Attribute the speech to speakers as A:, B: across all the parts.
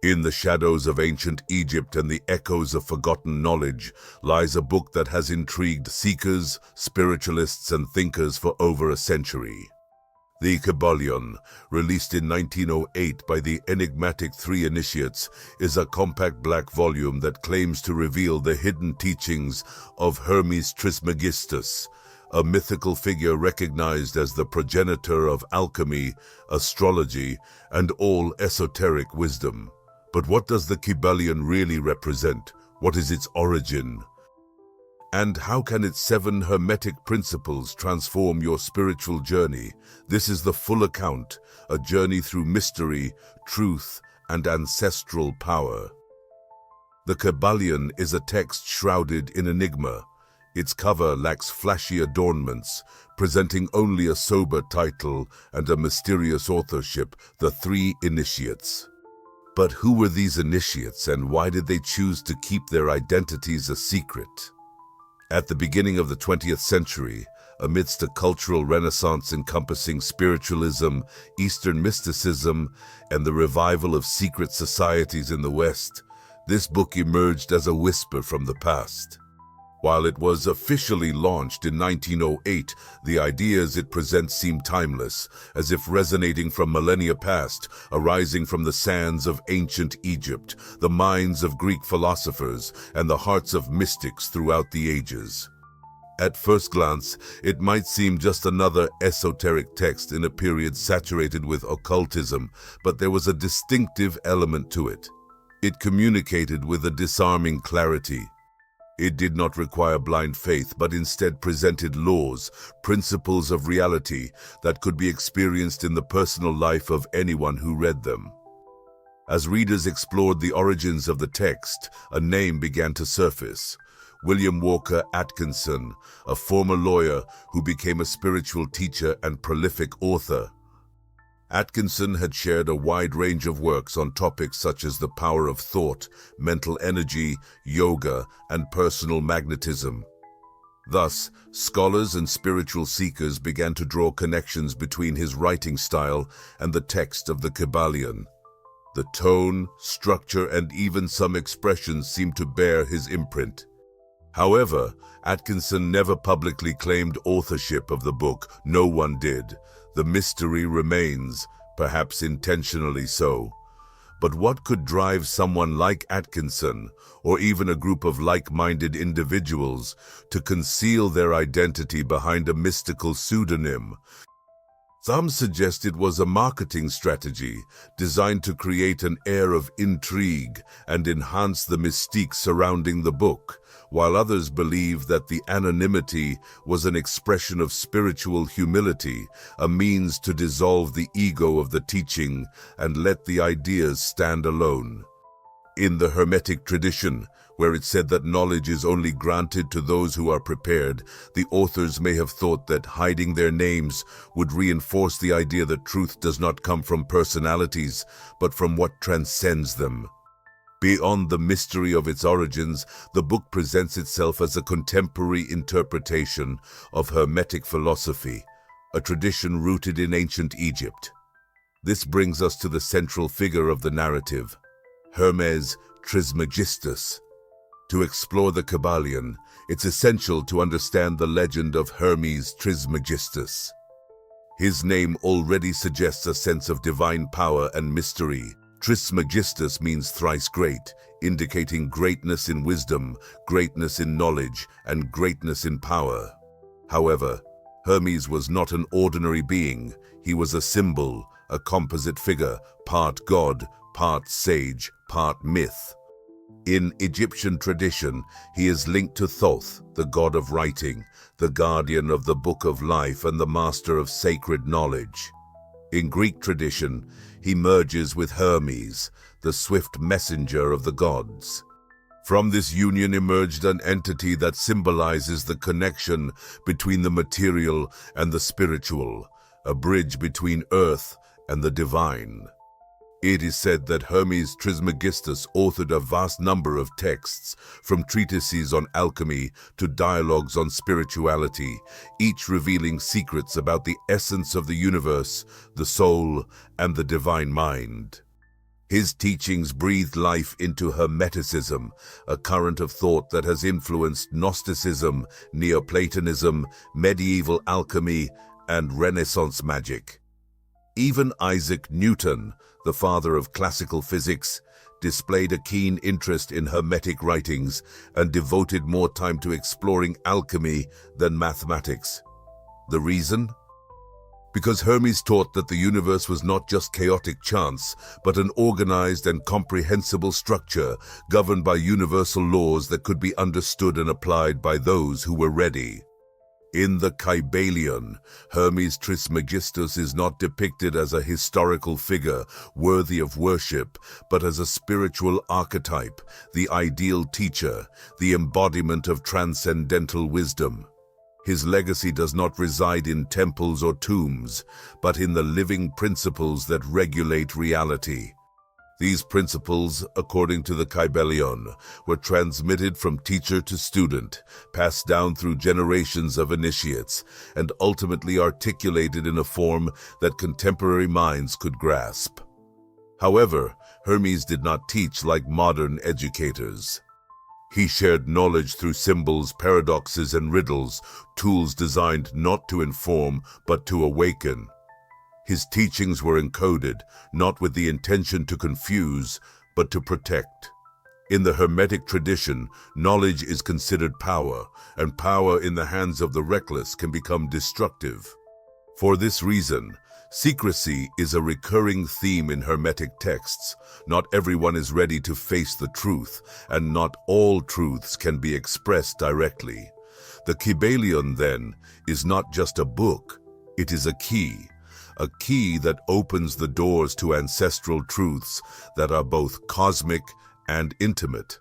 A: In the shadows of ancient Egypt and the echoes of forgotten knowledge lies a book that has intrigued seekers, spiritualists, and thinkers for over a century. The Kybalion, released in 1908 by the enigmatic three initiates, is a compact black volume that claims to reveal the hidden teachings of Hermes Trismegistus, a mythical figure recognized as the progenitor of alchemy, astrology, and all esoteric wisdom. But what does the Kybalion really represent? What is its origin? And how can its 7 hermetic principles transform your spiritual journey? This is the full account, a journey through mystery, truth, and ancestral power. The Kybalion is a text shrouded in enigma. Its cover lacks flashy adornments, presenting only a sober title and a mysterious authorship, the three initiates. But who were these initiates, and why did they choose to keep their identities a secret? At the beginning of the 20th century, amidst a cultural renaissance encompassing spiritualism, Eastern mysticism, and the revival of secret societies in the West, this book emerged as a whisper from the past. While it was officially launched in 1908, the ideas it presents seem timeless, as if resonating from millennia past, arising from the sands of ancient Egypt, the minds of Greek philosophers, and the hearts of mystics throughout the ages. At first glance, it might seem just another esoteric text in a period saturated with occultism, but there was a distinctive element to it. It communicated with a disarming clarity. It did not require blind faith, but instead presented laws, principles of reality that could be experienced in the personal life of anyone who read them. As readers explored the origins of the text, a name began to surface: William Walker Atkinson, a former lawyer who became a spiritual teacher and prolific author. Atkinson had shared a wide range of works on topics such as the power of thought, mental energy, yoga, and personal magnetism. Thus, scholars and spiritual seekers began to draw connections between his writing style and the text of the Kybalion. The tone, structure, and even some expressions seemed to bear his imprint. However, Atkinson never publicly claimed authorship of the book. No one did. The mystery remains, perhaps intentionally so. But what could drive someone like Atkinson, or even a group of like-minded individuals, to conceal their identity behind a mystical pseudonym? Some suggest it was a marketing strategy designed to create an air of intrigue and enhance the mystique surrounding the book, while others believe that the anonymity was an expression of spiritual humility, a means to dissolve the ego of the teaching and let the ideas stand alone. In the hermetic tradition, where it said that knowledge is only granted to those who are prepared, the authors may have thought that hiding their names would reinforce the idea that truth does not come from personalities, but from what transcends them. Beyond the mystery of its origins, the book presents itself as a contemporary interpretation of Hermetic philosophy, a tradition rooted in ancient Egypt. This brings us to the central figure of the narrative, Hermes Trismegistus. To explore the Kybalion, it's essential to understand the legend of Hermes Trismegistus. His name already suggests a sense of divine power and mystery. Trismegistus means thrice great, indicating greatness in wisdom, greatness in knowledge, and greatness in power. However, Hermes was not an ordinary being. He was a symbol, a composite figure, part god, part sage, part myth. In Egyptian tradition, he is linked to Thoth, the god of writing, the guardian of the book of life and the master of sacred knowledge. In Greek tradition, he merges with Hermes, the swift messenger of the gods. From this union emerged an entity that symbolizes the connection between the material and the spiritual, a bridge between earth and the divine. It is said that Hermes Trismegistus authored a vast number of texts, from treatises on alchemy to dialogues on spirituality, each revealing secrets about the essence of the universe, the soul, and the divine mind. His teachings breathed life into Hermeticism, a current of thought that has influenced Gnosticism, Neoplatonism, medieval alchemy, and Renaissance magic. Even Isaac Newton, the father of classical physics, displayed a keen interest in Hermetic writings and devoted more time to exploring alchemy than mathematics. The reason? Because Hermes taught that the universe was not just chaotic chance, but an organized and comprehensible structure governed by universal laws that could be understood and applied by those who were ready. In the Kybalion, Hermes Trismegistus is not depicted as a historical figure worthy of worship, but as a spiritual archetype, the ideal teacher, the embodiment of transcendental wisdom. His legacy does not reside in temples or tombs, but in the living principles that regulate reality. These principles, according to the Kybalion, were transmitted from teacher to student, passed down through generations of initiates, and ultimately articulated in a form that contemporary minds could grasp. However, Hermes did not teach like modern educators. He shared knowledge through symbols, paradoxes, and riddles, tools designed not to inform, but to awaken. His teachings were encoded, not with the intention to confuse, but to protect. In the Hermetic tradition, knowledge is considered power, and power in the hands of the reckless can become destructive. For this reason, secrecy is a recurring theme in Hermetic texts. Not everyone is ready to face the truth, and not all truths can be expressed directly. The Kybalion, then, is not just a book, it is a key that opens the doors to ancestral truths that are both cosmic and intimate.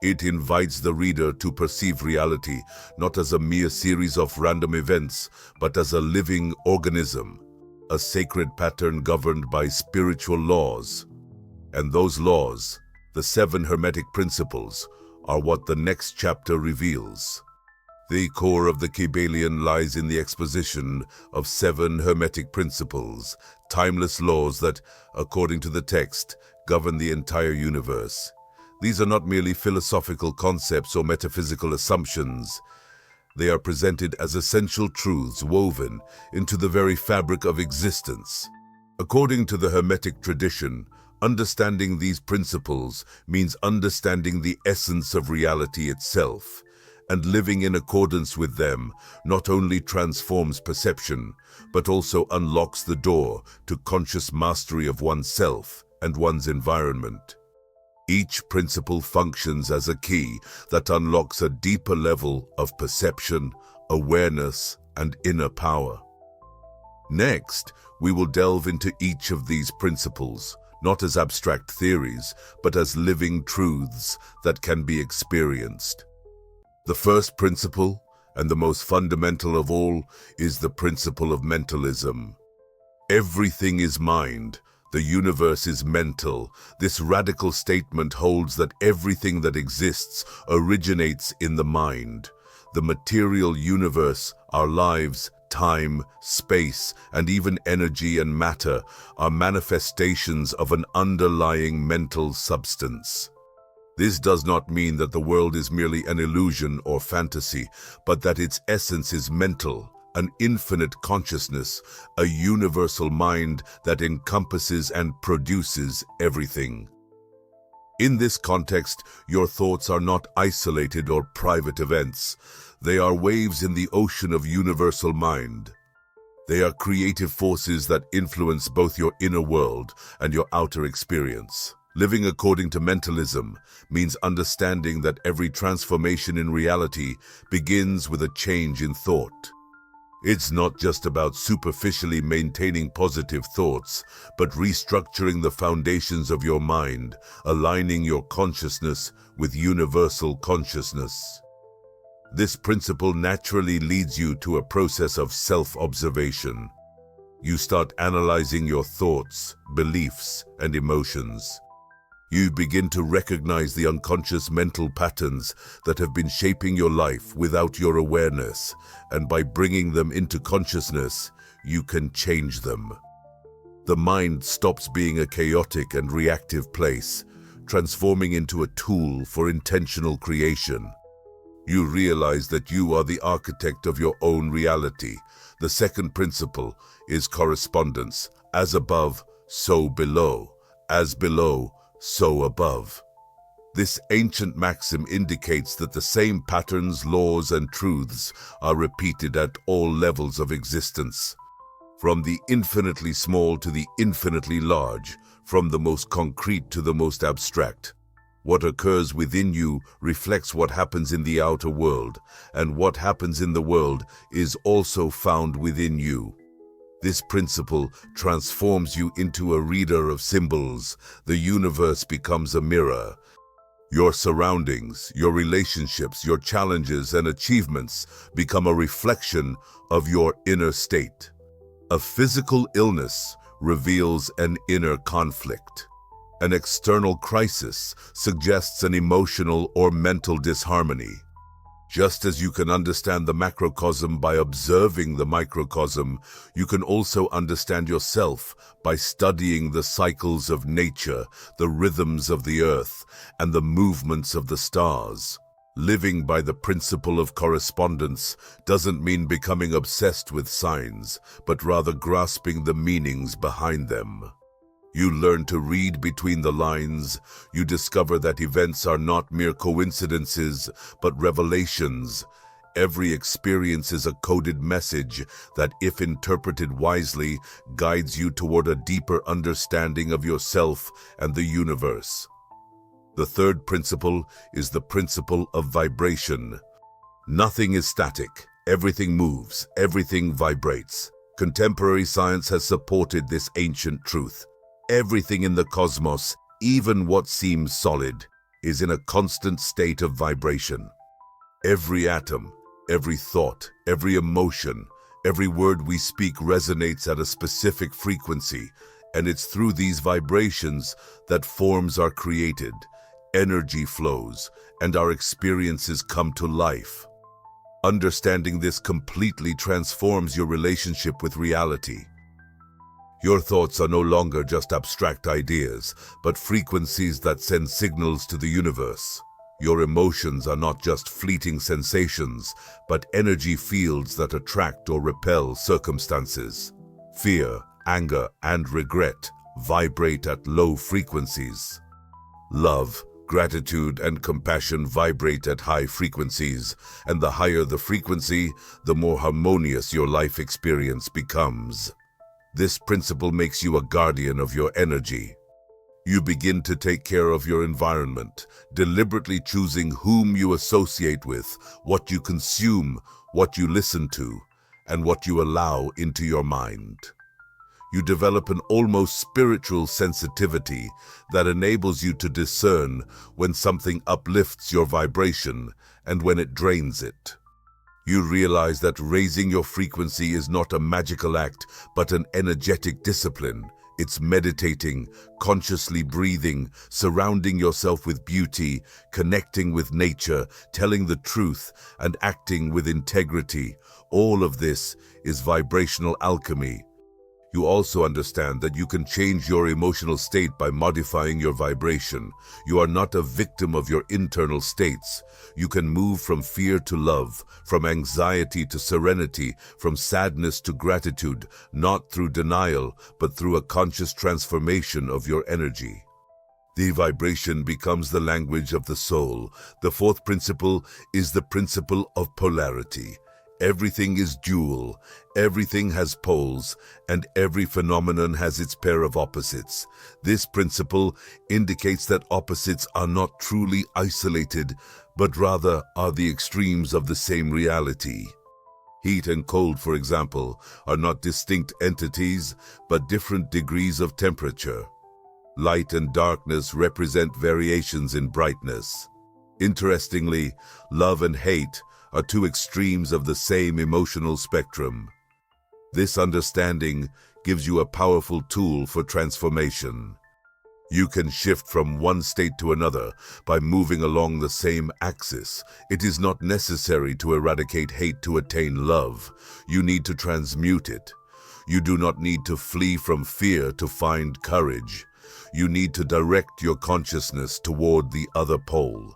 A: It invites the reader to perceive reality not as a mere series of random events, but as a living organism, a sacred pattern governed by spiritual laws. And those laws, the 7 Hermetic principles, are what the next chapter reveals. The core of the Kybalion lies in the exposition of 7 Hermetic principles, timeless laws that, according to the text, govern the entire universe. These are not merely philosophical concepts or metaphysical assumptions. They are presented as essential truths woven into the very fabric of existence. According to the Hermetic tradition, understanding these principles means understanding the essence of reality itself. And living in accordance with them not only transforms perception, but also unlocks the door to conscious mastery of oneself and one's environment. Each principle functions as a key that unlocks a deeper level of perception, awareness, and inner power. Next, we will delve into each of these principles, not as abstract theories, but as living truths that can be experienced. The first principle, and the most fundamental of all, is the principle of mentalism. Everything is mind. The universe is mental. This radical statement holds that everything that exists originates in the mind. The material universe, our lives, time, space, and even energy and matter are manifestations of an underlying mental substance. This does not mean that the world is merely an illusion or fantasy, but that its essence is mental, an infinite consciousness, a universal mind that encompasses and produces everything. In this context, your thoughts are not isolated or private events. They are waves in the ocean of universal mind. They are creative forces that influence both your inner world and your outer experience. Living according to mentalism means understanding that every transformation in reality begins with a change in thought. It's not just about superficially maintaining positive thoughts, but restructuring the foundations of your mind, aligning your consciousness with universal consciousness. This principle naturally leads you to a process of self-observation. You start analyzing your thoughts, beliefs, and emotions. You begin to recognize the unconscious mental patterns that have been shaping your life without your awareness, and by bringing them into consciousness, you can change them. The mind stops being a chaotic and reactive place, transforming into a tool for intentional creation. You realize that you are the architect of your own reality. The second principle is correspondence. As above, so below. As below, so above. This ancient maxim indicates that the same patterns, laws, and truths are repeated at all levels of existence. From the infinitely small to the infinitely large, from the most concrete to the most abstract. What occurs within you reflects what happens in the outer world, and what happens in the world is also found within you. This principle transforms you into a reader of symbols. The universe becomes a mirror. Your surroundings, your relationships, your challenges and achievements become a reflection of your inner state. A physical illness reveals an inner conflict. An external crisis suggests an emotional or mental disharmony. Just as you can understand the macrocosm by observing the microcosm, you can also understand yourself by studying the cycles of nature, the rhythms of the earth, and the movements of the stars. Living by the principle of correspondence doesn't mean becoming obsessed with signs, but rather grasping the meanings behind them. You learn to read between the lines. You discover that events are not mere coincidences, but revelations. Every experience is a coded message that, if interpreted wisely, guides you toward a deeper understanding of yourself and the universe. The third principle is the principle of vibration. Nothing is static. Everything moves. Everything vibrates. Contemporary science has supported this ancient truth. Everything in the cosmos, even what seems solid, is in a constant state of vibration. Every atom, every thought, every emotion, every word we speak resonates at a specific frequency, and it's through these vibrations that forms are created, energy flows, and our experiences come to life. Understanding this completely transforms your relationship with reality. Your thoughts are no longer just abstract ideas, but frequencies that send signals to the universe. Your emotions are not just fleeting sensations, but energy fields that attract or repel circumstances. Fear, anger, and regret vibrate at low frequencies. Love, gratitude, and compassion vibrate at high frequencies, and the higher the frequency, the more harmonious your life experience becomes. This principle makes you a guardian of your energy. You begin to take care of your environment, deliberately choosing whom you associate with, what you consume, what you listen to, and what you allow into your mind. You develop an almost spiritual sensitivity that enables you to discern when something uplifts your vibration and when it drains it. You realize that raising your frequency is not a magical act, but an energetic discipline. It's meditating, consciously breathing, surrounding yourself with beauty, connecting with nature, telling the truth, and acting with integrity. All of this is vibrational alchemy. You also understand that you can change your emotional state by modifying your vibration. You are not a victim of your internal states. You can move from fear to love, from anxiety to serenity, from sadness to gratitude, not through denial, but through a conscious transformation of your energy. The vibration becomes the language of the soul. The fourth principle is the principle of polarity. Everything is dual, everything has poles, and every phenomenon has its pair of opposites. This principle indicates that opposites are not truly isolated, but rather are the extremes of the same reality. Heat and cold, for example, are not distinct entities, but different degrees of temperature. Light and darkness represent variations in brightness. Interestingly, love and hate are two extremes of the same emotional spectrum. This understanding gives you a powerful tool for transformation. You can shift from one state to another by moving along the same axis. It is not necessary to eradicate hate to attain love. You need to transmute it. You do not need to flee from fear to find courage. You need to direct your consciousness toward the other pole.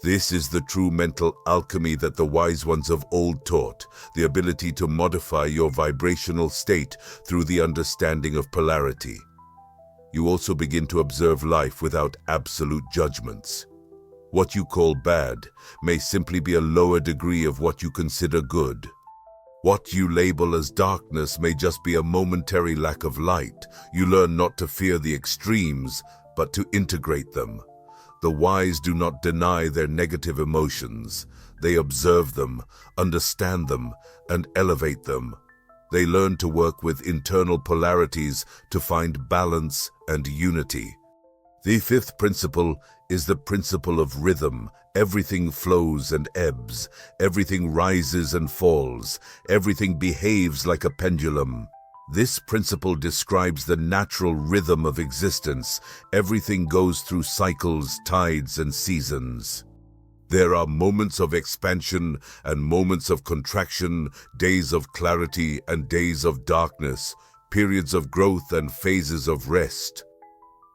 A: This is the true mental alchemy that the wise ones of old taught, the ability to modify your vibrational state through the understanding of polarity. You also begin to observe life without absolute judgments. What you call bad may simply be a lower degree of what you consider good. What you label as darkness may just be a momentary lack of light. You learn not to fear the extremes, but to integrate them. The wise do not deny their negative emotions. They observe them, understand them, and elevate them. They learn to work with internal polarities to find balance and unity. The fifth principle is the principle of rhythm. Everything flows and ebbs. Everything rises and falls. Everything behaves like a pendulum. This principle describes the natural rhythm of existence. Everything goes through cycles, tides, and seasons. There are moments of expansion and moments of contraction, days of clarity and days of darkness, periods of growth and phases of rest.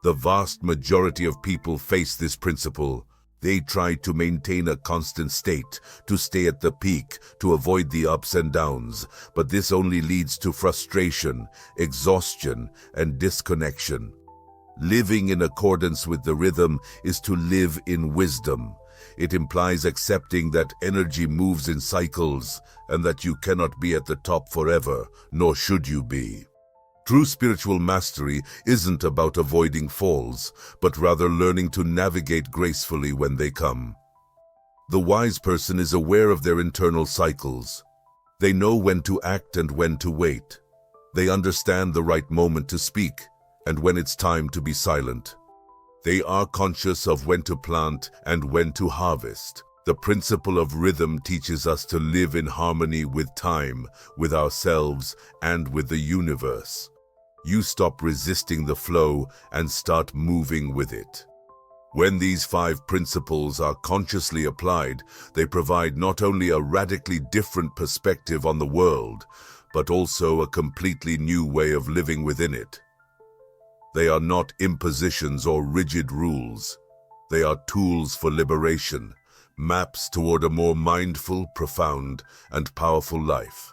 A: The vast majority of people face this principle. They try to maintain a constant state, to stay at the peak, to avoid the ups and downs, but this only leads to frustration, exhaustion, and disconnection. Living in accordance with the rhythm is to live in wisdom. It implies accepting that energy moves in cycles and that you cannot be at the top forever, nor should you be. True spiritual mastery isn't about avoiding falls, but rather learning to navigate gracefully when they come. The wise person is aware of their internal cycles. They know when to act and when to wait. They understand the right moment to speak and when it's time to be silent. They are conscious of when to plant and when to harvest. The principle of rhythm teaches us to live in harmony with time, with ourselves, and with the universe. You stop resisting the flow and start moving with it. When these 5 principles are consciously applied, they provide not only a radically different perspective on the world, but also a completely new way of living within it. They are not impositions or rigid rules. They are tools for liberation, maps toward a more mindful, profound, and powerful life.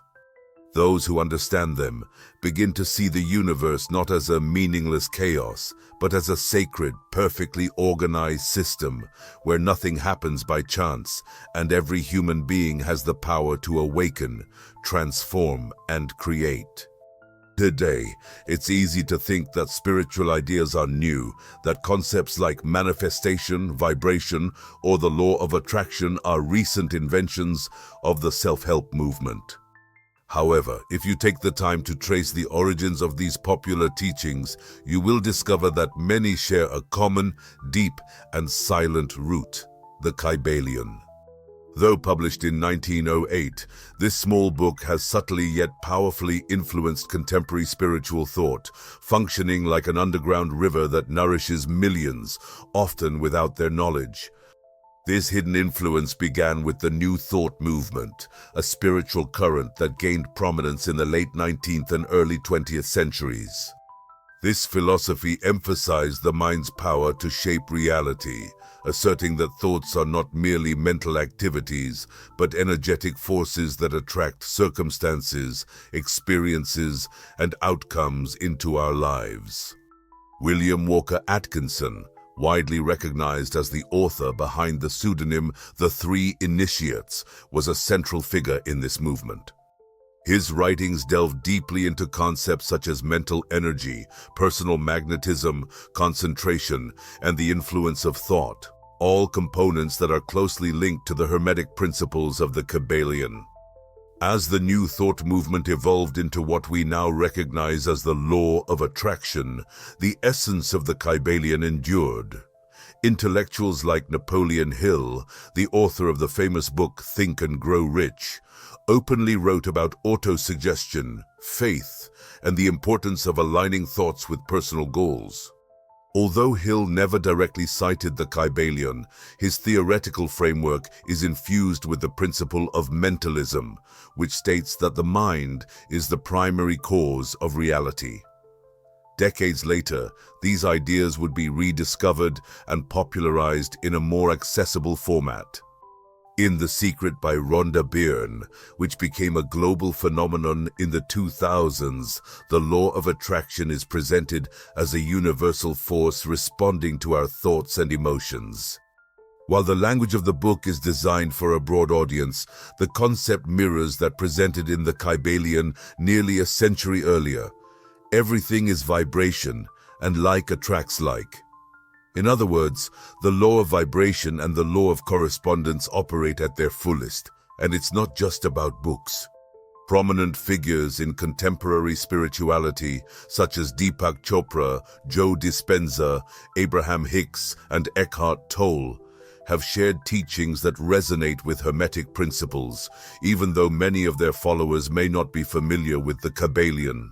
A: Those who understand them begin to see the universe not as a meaningless chaos, but as a sacred, perfectly organized system where nothing happens by chance and every human being has the power to awaken, transform, and create. Today, it's easy to think that spiritual ideas are new, that concepts like manifestation, vibration, or the law of attraction are recent inventions of the self-help movement. However, if you take the time to trace the origins of these popular teachings, you will discover that many share a common, deep, and silent root, the Kybalion. Though published in 1908, this small book has subtly yet powerfully influenced contemporary spiritual thought, functioning like an underground river that nourishes millions, often without their knowledge. This hidden influence began with the New Thought movement, a spiritual current that gained prominence in the late 19th and early 20th centuries. This philosophy emphasized the mind's power to shape reality, asserting that thoughts are not merely mental activities, but energetic forces that attract circumstances, experiences, and outcomes into our lives. William Walker Atkinson, widely recognized as the author behind the pseudonym The Three Initiates, was a central figure in this movement. His writings delve deeply into concepts such as mental energy, personal magnetism, concentration, and the influence of thought, all components that are closely linked to the hermetic principles of the Kybalion. As the New Thought movement evolved into what we now recognize as the law of attraction, the essence of the Kybalion endured. Intellectuals like Napoleon Hill, the author of the famous book Think and Grow Rich, openly wrote about autosuggestion, faith, and the importance of aligning thoughts with personal goals. Although Hill never directly cited the Kybalion, his theoretical framework is infused with the principle of mentalism, which states that the mind is the primary cause of reality. Decades later, these ideas would be rediscovered and popularized in a more accessible format. In The Secret by Rhonda Byrne, which became a global phenomenon in the 2000s, the law of attraction is presented as a universal force responding to our thoughts and emotions. While the language of the book is designed for a broad audience, the concept mirrors that presented in the Kybalion nearly a century earlier. Everything is vibration, and like attracts like. In other words, the law of vibration and the law of correspondence operate at their fullest, and it's not just about books. Prominent figures in contemporary spirituality, such as Deepak Chopra, Joe Dispenza, Abraham Hicks, and Eckhart Tolle, have shared teachings that resonate with hermetic principles, even though many of their followers may not be familiar with the Kybalion.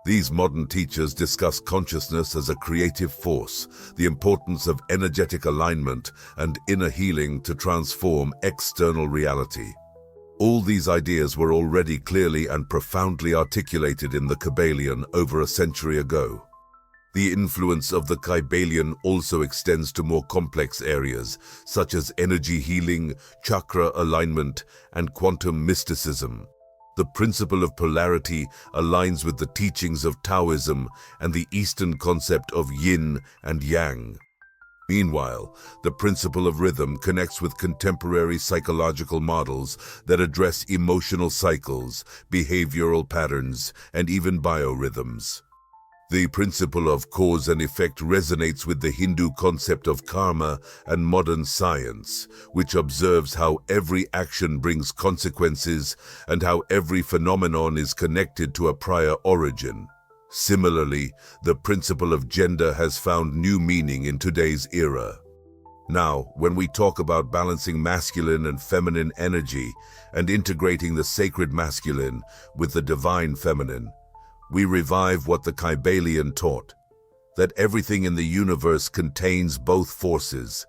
A: These modern teachers discuss consciousness as a creative force, the importance of energetic alignment, and inner healing to transform external reality. All these ideas were already clearly and profoundly articulated in the Kybalion over a century ago. The influence of the Kybalion also extends to more complex areas, such as energy healing, chakra alignment, and quantum mysticism. The principle of polarity aligns with the teachings of Taoism and the Eastern concept of yin and yang. Meanwhile, the principle of rhythm connects with contemporary psychological models that address emotional cycles, behavioral patterns, and even biorhythms. The principle of cause and effect resonates with the Hindu concept of karma and modern science, which observes how every action brings consequences and how every phenomenon is connected to a prior origin. Similarly, the principle of gender has found new meaning in today's era. Now, when we talk about balancing masculine and feminine energy and integrating the sacred masculine with the divine feminine, we revive what the Kybalion taught, that everything in the universe contains both forces,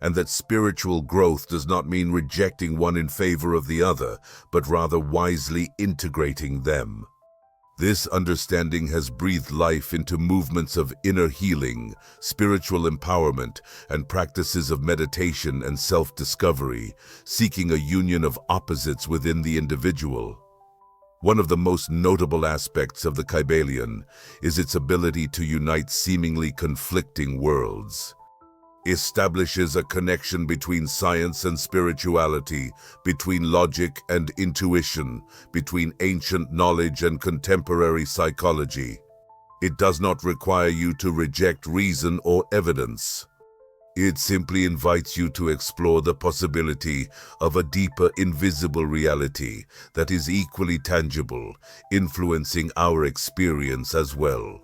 A: and that spiritual growth does not mean rejecting one in favor of the other, but rather wisely integrating them. This understanding has breathed life into movements of inner healing, spiritual empowerment, and practices of meditation and self-discovery, seeking a union of opposites within the individual. One of the most notable aspects of the Kybalion is its ability to unite seemingly conflicting worlds. It establishes a connection between science and spirituality, between logic and intuition, between ancient knowledge and contemporary psychology. It does not require you to reject reason or evidence. It simply invites you to explore the possibility of a deeper invisible reality that is equally tangible, influencing our experience as well.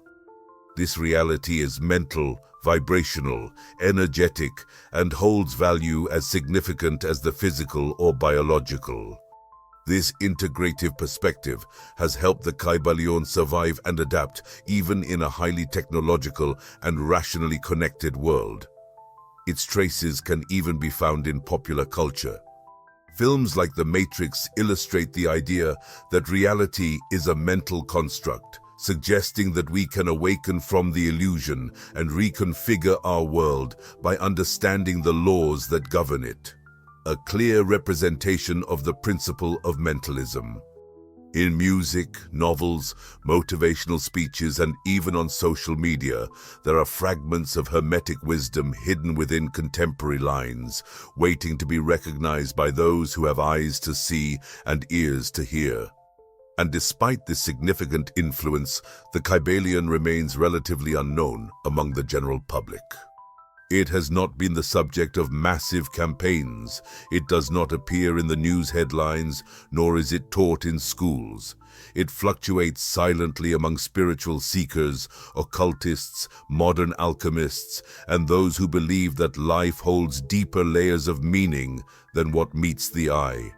A: This reality is mental, vibrational, energetic, and holds value as significant as the physical or biological. This integrative perspective has helped the Kybalion survive and adapt even in a highly technological and rationally connected world. Its traces can even be found in popular culture. Films like The Matrix illustrate the idea that reality is a mental construct, suggesting that we can awaken from the illusion and reconfigure our world by understanding the laws that govern it. A clear representation of the principle of mentalism. In music, novels, motivational speeches, and even on social media, there are fragments of hermetic wisdom hidden within contemporary lines, waiting to be recognized by those who have eyes to see and ears to hear. And despite this significant influence, the Kybalion remains relatively unknown among the general public. It has not been the subject of massive campaigns. It does not appear in the news headlines, nor is it taught in schools. It fluctuates silently among spiritual seekers, occultists, modern alchemists, and those who believe that life holds deeper layers of meaning than what meets the eye.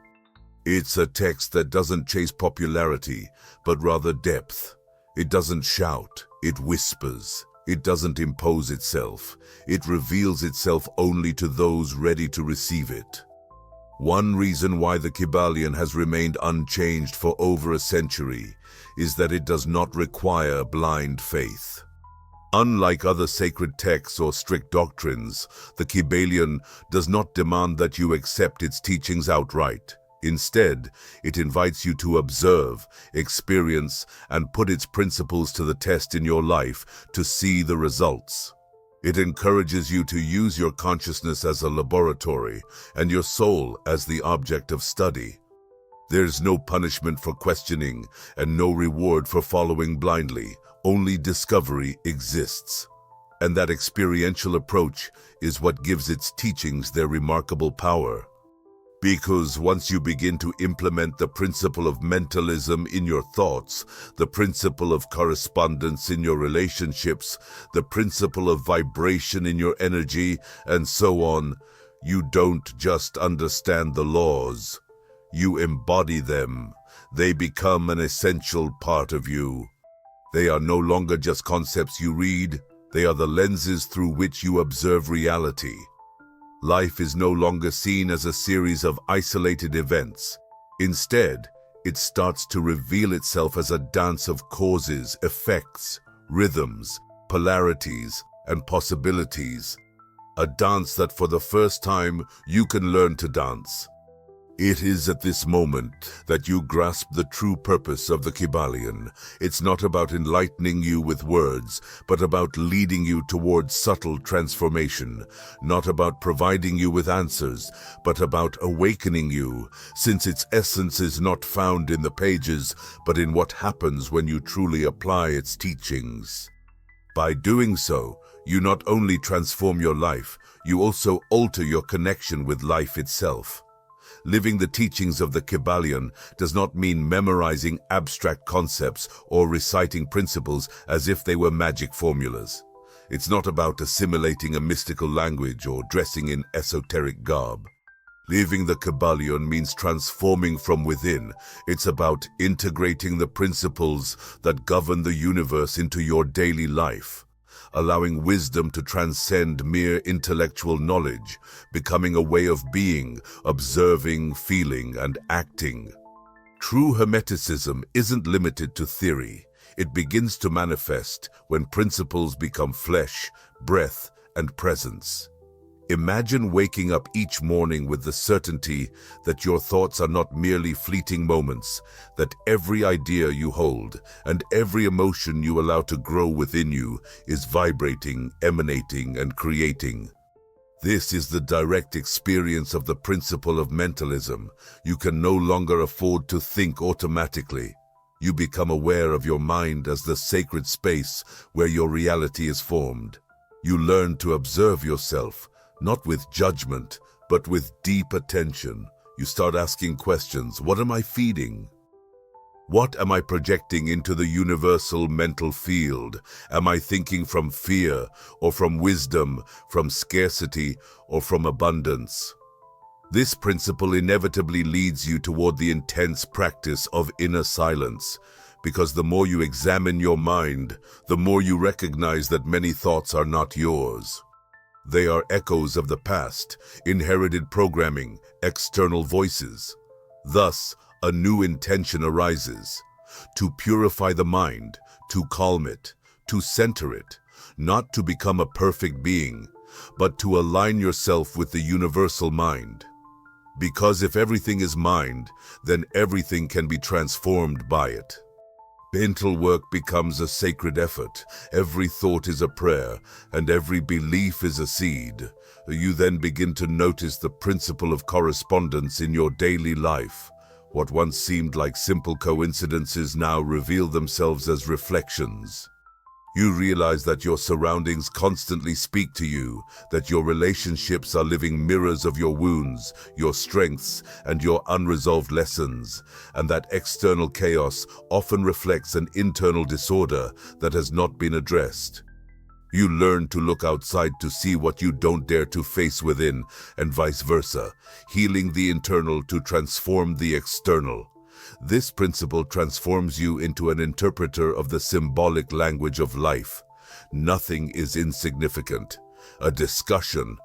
A: It's a text that doesn't chase popularity, but rather depth. It doesn't shout, it whispers. It doesn't impose itself. It reveals itself only to those ready to receive it. One reason why the Kybalion has remained unchanged for over a century is that it does not require blind faith. Unlike other sacred texts or strict doctrines, the Kybalion does not demand that you accept its teachings outright. Instead, it invites you to observe, experience, and put its principles to the test in your life to see the results. It encourages you to use your consciousness as a laboratory and your soul as the object of study. There's no punishment for questioning and no reward for following blindly. Only discovery exists. And that experiential approach is what gives its teachings their remarkable power. Because once you begin to implement the principle of mentalism in your thoughts, the principle of correspondence in your relationships, the principle of vibration in your energy, and so on, you don't just understand the laws. You embody them. They become an essential part of you. They are no longer just concepts you read. They are the lenses through which you observe reality. Life is no longer seen as a series of isolated events. Instead, it starts to reveal itself as a dance of causes, effects, rhythms, polarities, and possibilities. A dance that for the first time you can learn to dance. It is at this moment that you grasp the true purpose of the Kybalion. It's not about enlightening you with words, but about leading you towards subtle transformation. Not about providing you with answers, but about awakening you, since its essence is not found in the pages, but in what happens when you truly apply its teachings. By doing so, you not only transform your life, you also alter your connection with life itself. Living the teachings of the Kybalion does not mean memorizing abstract concepts or reciting principles as if they were magic formulas. It's not about assimilating a mystical language or dressing in esoteric garb. Living the Kybalion means transforming from within. It's about integrating the principles that govern the universe into your daily life, allowing wisdom to transcend mere intellectual knowledge, becoming a way of being, observing, feeling, and acting. True Hermeticism isn't limited to theory. It begins to manifest when principles become flesh, breath, and presence. Imagine waking up each morning with the certainty that your thoughts are not merely fleeting moments, that every idea you hold and every emotion you allow to grow within you is vibrating, emanating, and creating. This is the direct experience of the principle of mentalism. You can no longer afford to think automatically. You become aware of your mind as the sacred space where your reality is formed. You learn to observe yourself, not with judgment, but with deep attention. You start asking questions. What am I feeding? What am I projecting into the universal mental field? Am I thinking from fear, or from wisdom, from scarcity, or from abundance? This principle inevitably leads you toward the intense practice of inner silence, because the more you examine your mind, the more you recognize that many thoughts are not yours. They are echoes of the past, inherited programming, external voices. Thus, a new intention arises: to purify the mind, to calm it, to center it, not to become a perfect being, but to align yourself with the universal mind. Because if everything is mind, then everything can be transformed by it. Mental work becomes a sacred effort. Every thought is a prayer, and every belief is a seed. You then begin to notice the principle of correspondence in your daily life. What once seemed like simple coincidences now reveal themselves as reflections. You realize that your surroundings constantly speak to you, that your relationships are living mirrors of your wounds, your strengths, and your unresolved lessons, and that external chaos often reflects an internal disorder that has not been addressed. You learn to look outside to see what you don't dare to face within, and vice versa, healing the internal to transform the external. This principle transforms you into an interpreter of the symbolic language of life. Nothing is insignificant. A discussion,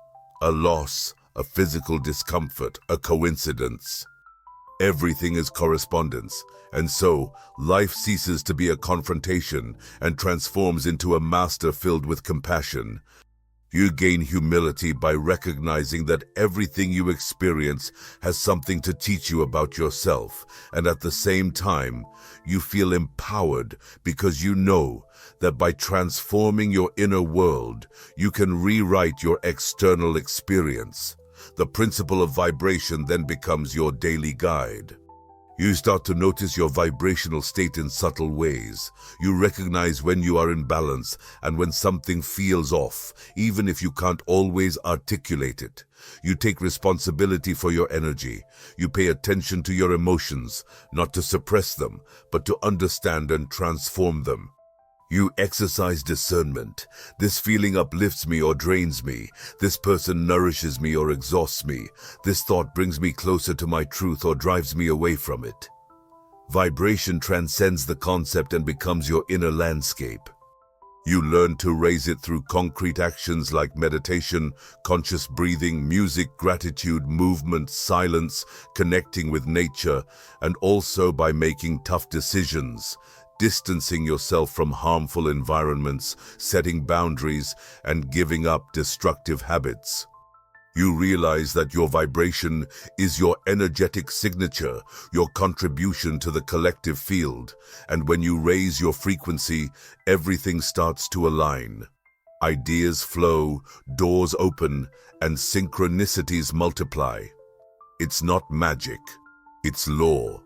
A: a loss, a physical discomfort, a coincidence. Everything is correspondence, and so life ceases to be a confrontation and transforms into a master filled with compassion. You gain humility by recognizing that everything you experience has something to teach you about yourself, and at the same time, you feel empowered because you know that by transforming your inner world, you can rewrite your external experience. The principle of vibration then becomes your daily guide. You start to notice your vibrational state in subtle ways. You recognize when you are in balance and when something feels off, even if you can't always articulate it. You take responsibility for your energy. You pay attention to your emotions, not to suppress them, but to understand and transform them. You exercise discernment. This feeling uplifts me or drains me. This person nourishes me or exhausts me. This thought brings me closer to my truth or drives me away from it. Vibration transcends the concept and becomes your inner landscape. You learn to raise it through concrete actions like meditation, conscious breathing, music, gratitude, movement, silence, connecting with nature, and also by making tough decisions, distancing yourself from harmful environments, setting boundaries, and giving up destructive habits. You realize that your vibration is your energetic signature, your contribution to the collective field, and when you raise your frequency, everything starts to align. Ideas flow, doors open, and synchronicities multiply. It's not magic, it's law.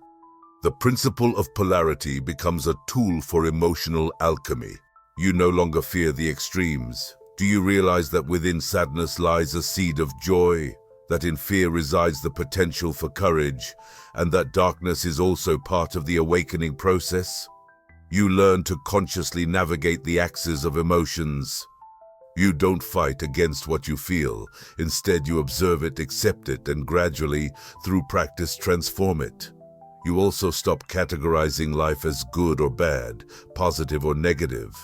A: The principle of polarity becomes a tool for emotional alchemy. You no longer fear the extremes. Do you realize that within sadness lies a seed of joy, that in fear resides the potential for courage, and that darkness is also part of the awakening process? You learn to consciously navigate the axes of emotions. You don't fight against what you feel. Instead, you observe it, accept it, and gradually, through practice, transform it. You also stop categorizing life as good or bad, positive or negative.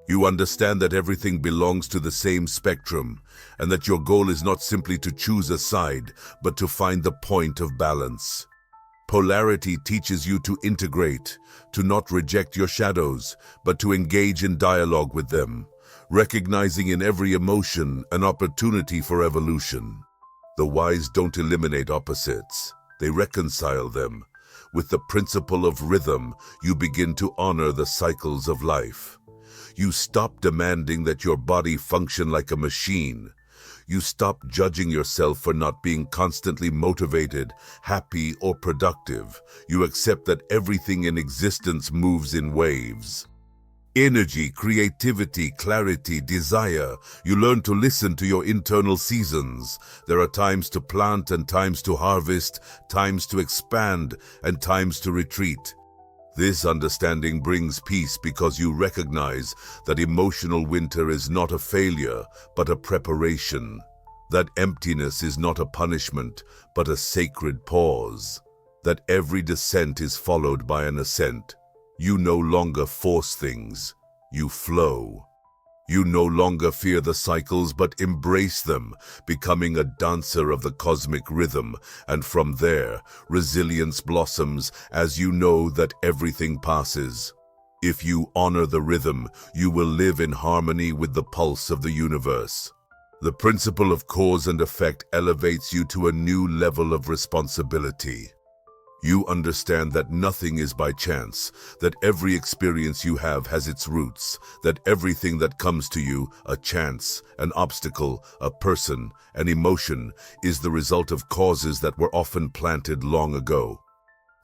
A: You understand that everything belongs to the same spectrum, and that your goal is not simply to choose a side, but to find the point of balance. Polarity teaches you to integrate, to not reject your shadows, but to engage in dialogue with them, recognizing in every emotion an opportunity for evolution. The wise don't eliminate opposites, they reconcile them. With the principle of rhythm, you begin to honor the cycles of life. You stop demanding that your body function like a machine. You stop judging yourself for not being constantly motivated, happy, or productive. You accept that everything in existence moves in waves. Energy, creativity, clarity, desire. You learn to listen to your internal seasons. There are times to plant and times to harvest, times to expand and times to retreat. This understanding brings peace because you recognize that emotional winter is not a failure, but a preparation. That emptiness is not a punishment, but a sacred pause. That every descent is followed by an ascent. You no longer force things, you flow. You no longer fear the cycles but embrace them, becoming a dancer of the cosmic rhythm, and from there, resilience blossoms as you know that everything passes. If you honor the rhythm, you will live in harmony with the pulse of the universe. The principle of cause and effect elevates you to a new level of responsibility. You understand that nothing is by chance, that every experience you have has its roots, that everything that comes to you, a chance, an obstacle, a person, an emotion, is the result of causes that were often planted long ago.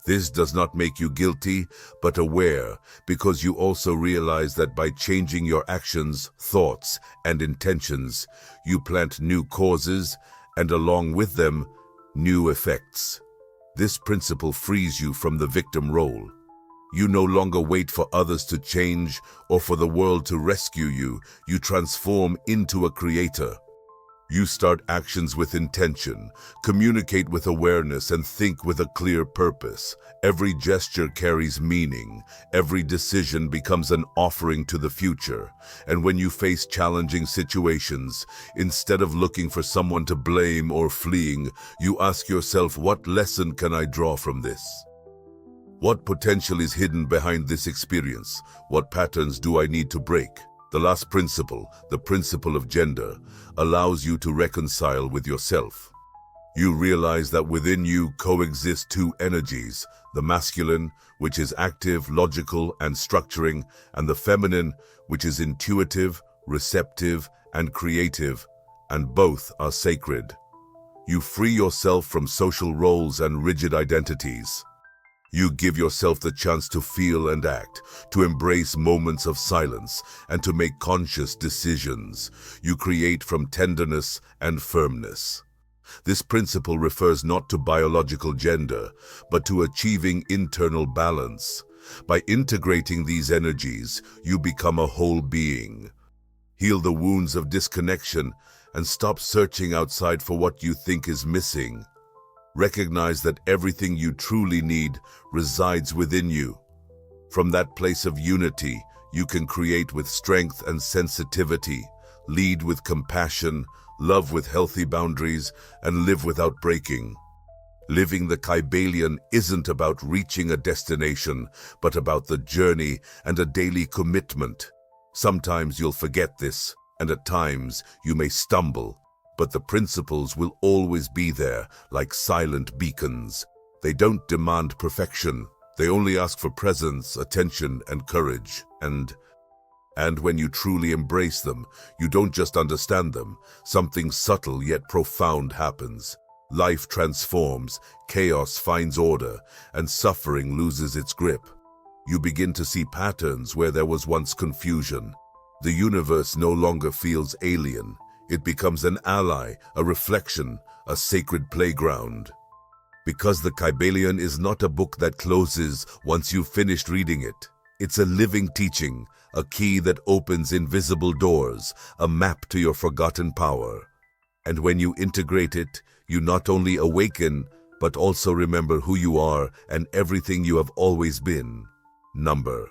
A: This does not make you guilty, but aware, because you also realize that by changing your actions, thoughts, and intentions, you plant new causes, and along with them, new effects. This principle frees you from the victim role. You no longer wait for others to change or for the world to rescue you. You transform into a creator. You start actions with intention, communicate with awareness, and think with a clear purpose. Every gesture carries meaning. Every decision becomes an offering to the future. And when you face challenging situations, instead of looking for someone to blame or fleeing, you ask yourself, what lesson can I draw from this? What potential is hidden behind this experience? What patterns do I need to break? The last principle, the principle of gender, allows you to reconcile with yourself. You realize that within you coexist two energies, the masculine, which is active, logical, and structuring, and the feminine, which is intuitive, receptive, and creative, and both are sacred. You free yourself from social roles and rigid identities. You give yourself the chance to feel and act, to embrace moments of silence, and to make conscious decisions. You create from tenderness and firmness. This principle refers not to biological gender, but to achieving internal balance. By integrating these energies, you become a whole being. Heal the wounds of disconnection and stop searching outside for what you think is missing. Recognize that everything you truly need resides within you. From that place of unity, you can create with strength and sensitivity, lead with compassion, love with healthy boundaries, and live without breaking. Living the Kybalion isn't about reaching a destination, but about the journey and a daily commitment. Sometimes you'll forget this, and at times you may stumble. But the principles will always be there, like silent beacons. They don't demand perfection. They only ask for presence, attention, and courage. And when you truly embrace them, you don't just understand them. Something subtle yet profound happens. Life transforms, chaos finds order, and suffering loses its grip. You begin to see patterns where there was once confusion. The universe no longer feels alien. It becomes an ally, a reflection, a sacred playground. Because the Kybalion is not a book that closes once you've finished reading it. It's a living teaching, a key that opens invisible doors, a map to your forgotten power. And when you integrate it, you not only awaken, but also remember who you are and everything you have always been. Number